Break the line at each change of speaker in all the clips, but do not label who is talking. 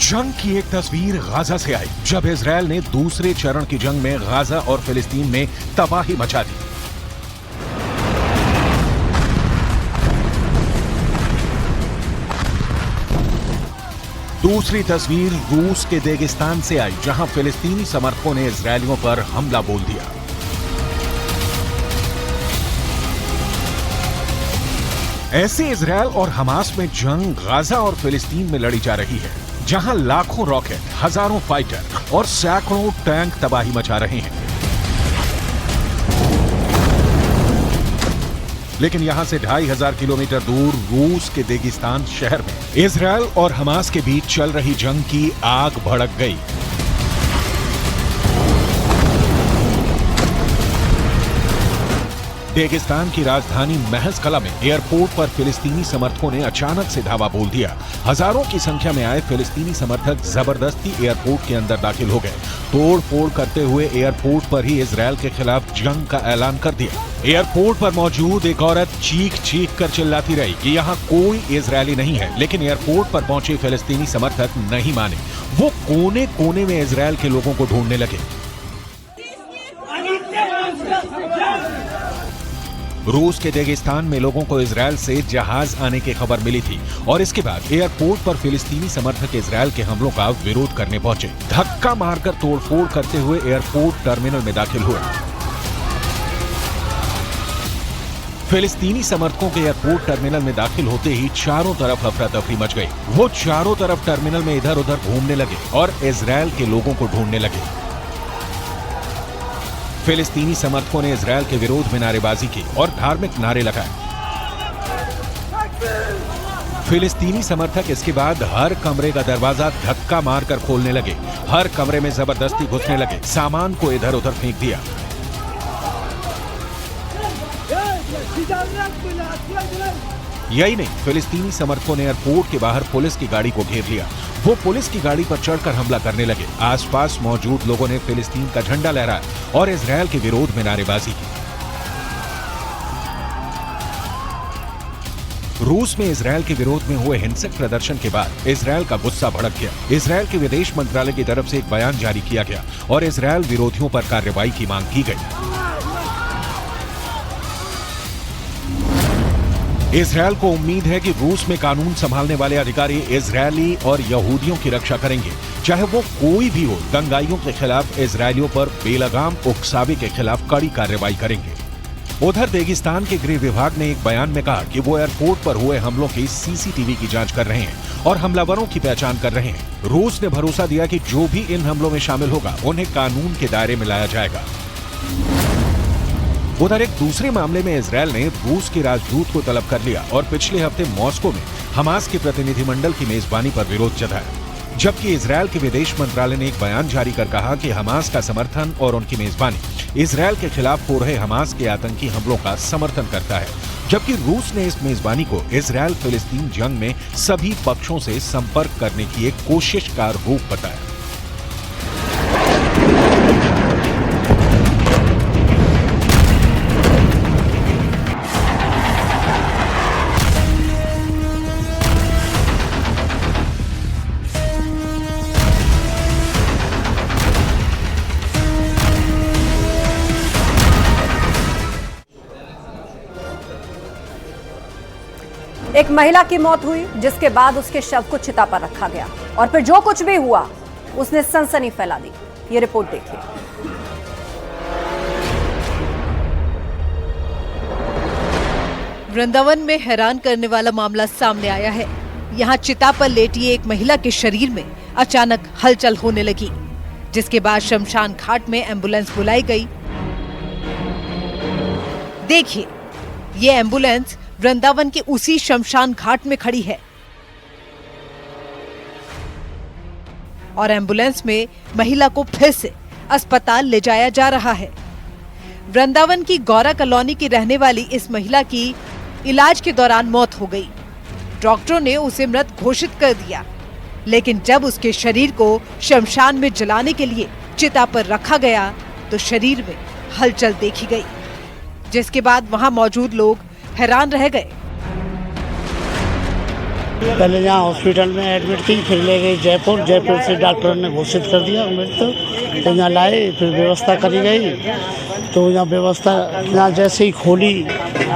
जंग की एक तस्वीर गाजा से आई, जब इजरायल ने दूसरे चरण की जंग में गाजा और फिलिस्तीन में तबाही मचा दी। दूसरी तस्वीर रूस के देगिस्तान से आई, जहां फिलिस्तीनी समर्थकों ने इजरायलियों पर हमला बोल दिया। ऐसे इजरायल और हमास में जंग गाजा और फिलिस्तीन में लड़ी जा रही है, जहां लाखों रॉकेट, हजारों फाइटर और सैकड़ों टैंक तबाही मचा रहे हैं। लेकिन यहां से 2500 किलोमीटर दूर रूस के देगिस्तान शहर में इजरायल और हमास के बीच चल रही जंग की आग भड़क गई। देगिस्तान की राजधानी महज कला में एयरपोर्ट पर फिलिस्तीनी समर्थकों ने अचानक से धावा बोल दिया। हजारों की संख्या में आए फिलिस्तीनी समर्थक जबरदस्ती एयरपोर्ट के अंदर दाखिल हो गए। तोड़ फोड़ करते हुए एयरपोर्ट पर ही इजरायल के खिलाफ जंग का ऐलान कर दिया। एयरपोर्ट पर मौजूद एक औरत चीख चीख कर चिल्लाती रही कि यहाँ कोई इजरायली नहीं है, लेकिन एयरपोर्ट पर पहुंचे फिलिस्तीनी समर्थक नहीं माने। वो कोने कोने में इजरायल के लोगों को ढूंढने लगे। रूस के देगिस्तान में लोगों को इजरायल से जहाज आने की खबर मिली थी और इसके बाद एयरपोर्ट पर फिलिस्तीनी समर्थक इजरायल के हमलों का विरोध करने पहुंचे। धक्का मारकर तोड़फोड़ करते हुए एयरपोर्ट टर्मिनल में दाखिल हुए। फिलिस्तीनी समर्थकों के एयरपोर्ट टर्मिनल में दाखिल होते ही चारों तरफ अफरा तफरी मच गई। वो चारों तरफ टर्मिनल में इधर उधर घूमने लगे और इजरायल के लोगों को ढूंढने लगे। फिलिस्तीनी समर्थकों ने इजरायल के विरोध में नारेबाजी की और धार्मिक नारे लगाए। फिलिस्तीनी समर्थक इसके बाद हर कमरे का दरवाजा धक्का मारकर खोलने लगे। हर कमरे में जबरदस्ती घुसने लगे, सामान को इधर उधर फेंक दिया। यही नहीं, फिलिस्तीनी समर्थकों ने एयरपोर्ट के बाहर पुलिस की गाड़ी को घेर लिया। वो पुलिस की गाड़ी पर चढ़कर हमला करने लगे। आसपास मौजूद लोगों ने फिलिस्तीन का झंडा लहराया और इजरायल के विरोध में नारेबाजी की। रूस में इजरायल के विरोध में हुए हिंसक प्रदर्शन के बाद इजरायल का गुस्सा भड़क गया। इजरायल के विदेश मंत्रालय की तरफ से एक बयान जारी किया गया और इजरायल विरोधियों पर कार्रवाई की मांग की गई। इजरायल को उम्मीद है कि रूस में कानून संभालने वाले अधिकारी इजरायली और यहूदियों की रक्षा करेंगे, चाहे वो कोई भी हो। दंगाइयों के खिलाफ इजरायलियों पर बेलगाम उकसावे के खिलाफ कड़ी कार्रवाई करेंगे। उधर देगिस्तान के गृह विभाग ने एक बयान में कहा कि वो एयरपोर्ट पर हुए हमलों की सीसीटीवी की जांच कर रहे हैं और हमलावरों की पहचान कर रहे हैं। रूस ने भरोसा दिया कि जो भी इन हमलों में शामिल होगा उन्हें कानून के दायरे में लाया जाएगा। उधर एक दूसरे मामले में इजरायल ने रूस के राजदूत को तलब कर लिया और पिछले हफ्ते मॉस्को में हमास के प्रतिनिधिमंडल की मेजबानी पर विरोध जताया। जबकि इजरायल के विदेश मंत्रालय ने एक बयान जारी कर कहा कि हमास का समर्थन और उनकी मेजबानी इजरायल के खिलाफ हो रहे हमास के आतंकी हमलों का समर्थन करता है। जबकि रूस ने इस मेजबानी को इजरायल फिलिस्तीन जंग में सभी पक्षों से संपर्क करने की एक कोशिश का रूप बताया।
एक महिला की मौत हुई, जिसके बाद उसके शव को चिता पर रखा गया और फिर जो कुछ भी हुआ उसने सनसनी फैला दी। ये रिपोर्ट देखिए।
वृंदावन में हैरान करने वाला मामला सामने आया है। यहाँ चिता पर लेटी एक महिला के शरीर में अचानक हलचल होने लगी, जिसके बाद शमशान घाट में एम्बुलेंस बुलाई गई। देखिए, ये एम्बुलेंस वृंदावन के उसी शमशान घाट में खड़ी है और एम्बुलेंस में महिला को फिर से अस्पताल ले जाया जा रहा है। वृंदावन की गौरा कॉलोनी की रहने वाली इस महिला की इलाज के दौरान मौत हो गई। डॉक्टरों ने उसे मृत घोषित कर दिया, लेकिन जब उसके शरीर को शमशान में जलाने के लिए चिता पर रखा गया तो शरीर में हलचल देखी गई, जिसके बाद वहां मौजूद लोग हैरान रह गए।
पहले यहाँ हॉस्पिटल में एडमिट थी, फिर ले गई जयपुर। जयपुर से डॉक्टर ने घोषित कर दिया मृत्यु। तो यहाँ लाए, फिर व्यवस्था करी गई। तो यहाँ व्यवस्था यहाँ जैसे ही खोली,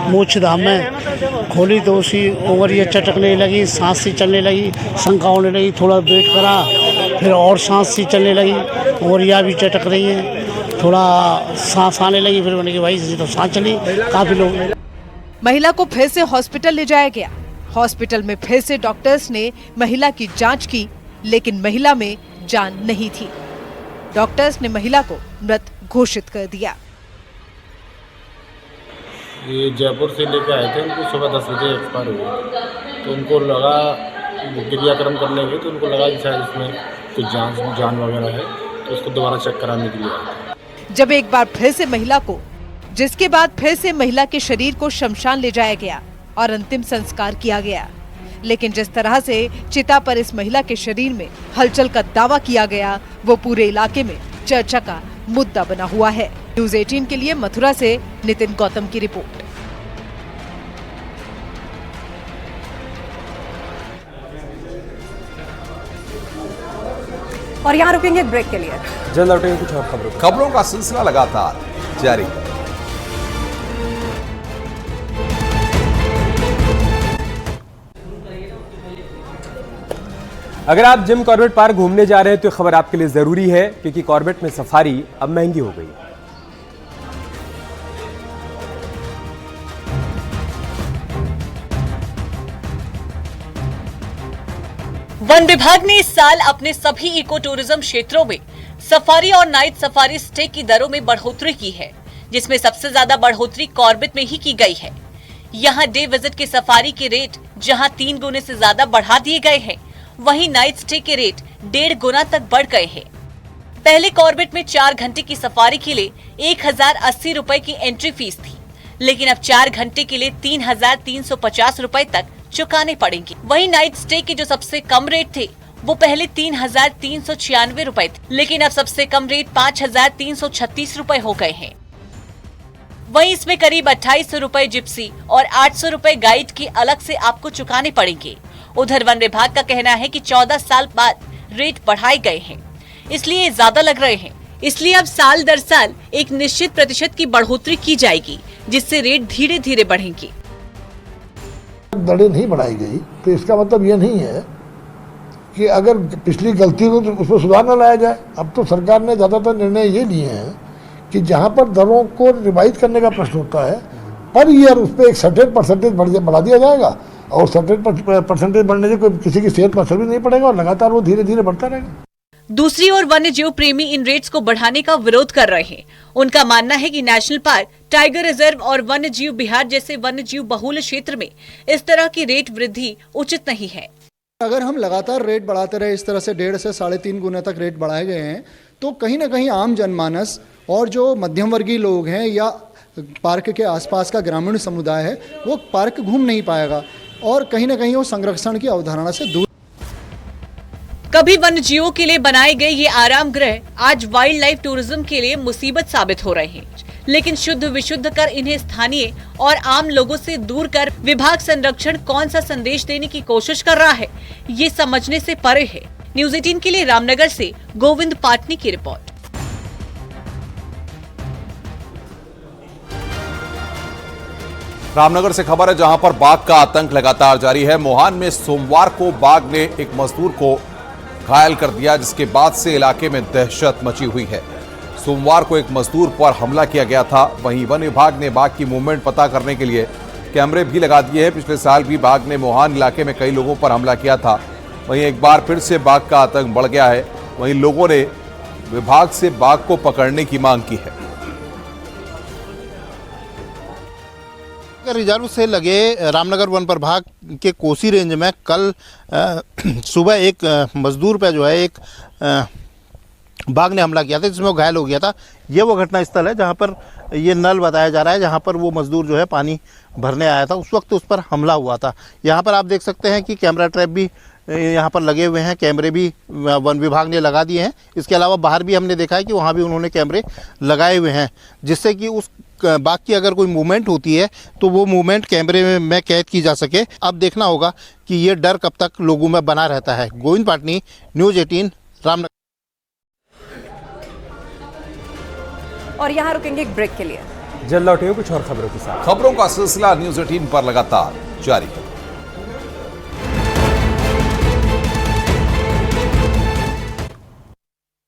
मोक्षधाम में खोली, तो उसी ओवरिया चटकने लगी, सांस सी चलने लगी, शंका होने लगी। थोड़ा वेट करा, फिर और सांस सी चलने लगी, ओवरिया भी चटक रही है, थोड़ा सांस आने लगी। फिर मैंने कि भाई तो सांस चली। काफ़ी लोग।
महिला को फिर से हॉस्पिटल ले जाया गया। हॉस्पिटल में फिर से डॉक्टर्स ने महिला की जांच की, लेकिन महिला में जान नहीं थी। डॉक्टर्स ने महिला को मृत घोषित कर दिया।
ये जयपुर से लेकर आए थे, उनको सुबह 10 बजे एक्सपायर हुए। तो उनको लगा, क्रियाक्रम करने गए तो उनको लगा कि शायद इसमें कुछ जान वगैरह है, तो उसको दोबारा चेक कराने के लिए आए थे।
जब एक बार फिर से महिला को, जिसके बाद फिर से महिला के शरीर को शमशान ले जाया गया और अंतिम संस्कार किया गया। लेकिन जिस तरह से चिता पर इस महिला के शरीर में हलचल का दावा किया गया, वो पूरे इलाके में चर्चा का मुद्दा बना हुआ है। न्यूज़ 18 के लिए मथुरा से नितिन गौतम की रिपोर्ट।
और यहाँ रुकेंगे ब्रेक के लिए।
जल्द लौटेंगे कुछ और खबरों का सिलसिला लगातार जारी। अगर आप जिम कॉर्बेट पार्क घूमने जा रहे हैं तो खबर आपके लिए जरूरी है, क्योंकि कॉर्बेट में सफारी अब महंगी हो गई।
वन विभाग ने इस साल अपने सभी इको टूरिज्म क्षेत्रों में सफारी और नाइट सफारी स्टे की दरों में बढ़ोतरी की है, जिसमें सबसे ज्यादा बढ़ोतरी कॉर्बेट में ही की गई है। यहाँ डे विजिट के सफारी के रेट जहाँ 3 गुने से ज्यादा बढ़ा दिए गए हैं, वहीं नाइट स्टे के रेट 1.5 गुना तक बढ़ गए हैं। पहले कॉर्बेट में 4 घंटे की सफारी के लिए 1080 रुपए की एंट्री फीस थी, लेकिन अब 4 घंटे के लिए 3350 रुपए तक चुकाने पड़ेंगे। वहीं नाइट स्टे के जो सबसे कम रेट थे, वो पहले 3396 रुपए थे, लेकिन अब सबसे कम रेट 5336 रुपए हो गए हैं। वहीं इसमें करीब 2800 रुपए जिप्सी और 800 रुपए गाइड की अलग से आपको चुकाने पड़ेंगे। उधर वन विभाग का कहना है कि 14 साल बाद रेट बढ़ाए गए हैं, इसलिए ज्यादा लग रहे हैं। इसलिए अब साल दर साल एक निश्चित प्रतिशत की बढ़ोतरी की जाएगी, जिससे रेट धीरे धीरे बढ़ेंगे।
दरें नहीं बढ़ाई गई तो इसका मतलब यह नहीं है कि अगर पिछली गलती हो तो उसमें सुधार न लाया जाए। अब तो सरकार ने ज़्यादातर निर्णय ये लिए हैं कि जहाँ पर दरों को रिवाइज करने का प्रश्न होता है, पर ईयर उस पर एक सर्टेन परसेंटेज बढ़ा दिया जाएगा, और सर्टेन परसेंटेज बढ़ने से कोई किसी की सेहत पर असर भी नहीं पड़ेगा, और लगातार वो धीरे धीरे बढ़ता रहेगा।
दूसरी ओर वन्य जीव प्रेमी इन रेट्स को बढ़ाने का विरोध कर रहे हैं। उनका मानना है कि नेशनल पार्क, टाइगर रिजर्व और वन्य जीव बिहार जैसे वन्य जीव बहुल क्षेत्र में इस तरह की रेट वृद्धि उचित नहीं है।
अगर हम लगातार रेट बढ़ाते रहे, इस तरह से 1.5 से 3.5 गुने तक रेट बढ़ाए गए हैं, तो कहीं ना कहीं आम जनमानस और जो मध्यम वर्गीय लोग हैं या पार्क के आसपास का ग्रामीण समुदाय है, वो पार्क घूम नहीं पाएगा और कहीं ना कहीं वो संरक्षण की अवधारणा से दूर।
कभी वन्य जीवों के लिए बनाए गए ये आराम गृह आज वाइल्ड लाइफ टूरिज्म के लिए मुसीबत साबित हो रहे हैं। लेकिन शुद्ध विशुद्ध कर इन्हें स्थानीय और आम लोगों से दूर कर विभाग संरक्षण कौन सा संदेश देने की कोशिश कर रहा है, ये समझने से परे है। न्यूज़ 18 के लिए रामनगर से गोविंद पाटनी की रिपोर्ट।
रामनगर से खबर है, जहां पर बाघ का आतंक लगातार जारी है। मोहान में सोमवार को बाघ ने एक मजदूर को घायल कर दिया, जिसके बाद से इलाके में दहशत मची हुई है। सोमवार को एक मजदूर पर हमला किया गया था। वहीं वन विभाग ने बाघ की मूवमेंट पता करने के लिए कैमरे भी लगा दिए हैं। पिछले साल भी बाघ ने मोहान इलाके में कई लोगों पर हमला किया था। वहीं एक बार फिर से बाघ का आतंक बढ़ गया है। वहीं लोगों ने विभाग से बाघ को पकड़ने की मांग की है।
रिजर्व से लगे रामनगर वन प्रभाग के कोसी रेंज में कल सुबह एक मजदूर पे जो है एक बाघ ने हमला किया था, जिसमें वो घायल हो गया था। ये वो घटना स्थल है जहां पर ये नल बताया जा रहा है, जहां पर वो मजदूर जो है पानी भरने आया था, उस वक्त उस पर हमला हुआ था। यहाँ पर आप देख सकते हैं कि कैमरा ट्रैप भी यहाँ पर लगे हुए हैं, कैमरे भी वन विभाग ने लगा दिए हैं। इसके अलावा बाहर भी हमने देखा है कि वहाँ भी उन्होंने कैमरे लगाए हुए हैं, जिससे कि उस बाघ की अगर कोई मूवमेंट होती है तो वो मूवमेंट कैमरे में कैद की जा सके। अब देखना होगा कि ये डर कब तक लोगों में बना रहता है। गोविंद पाटनी, न्यूज़ 18, रामनगर।
और यहाँ रुकेंगे एक ब्रेक के लिए।
जल्द लौटेंगे कुछ और खबरों के साथ।
खबरों का सिलसिला न्यूज़ 18 पर लगातार जारी है।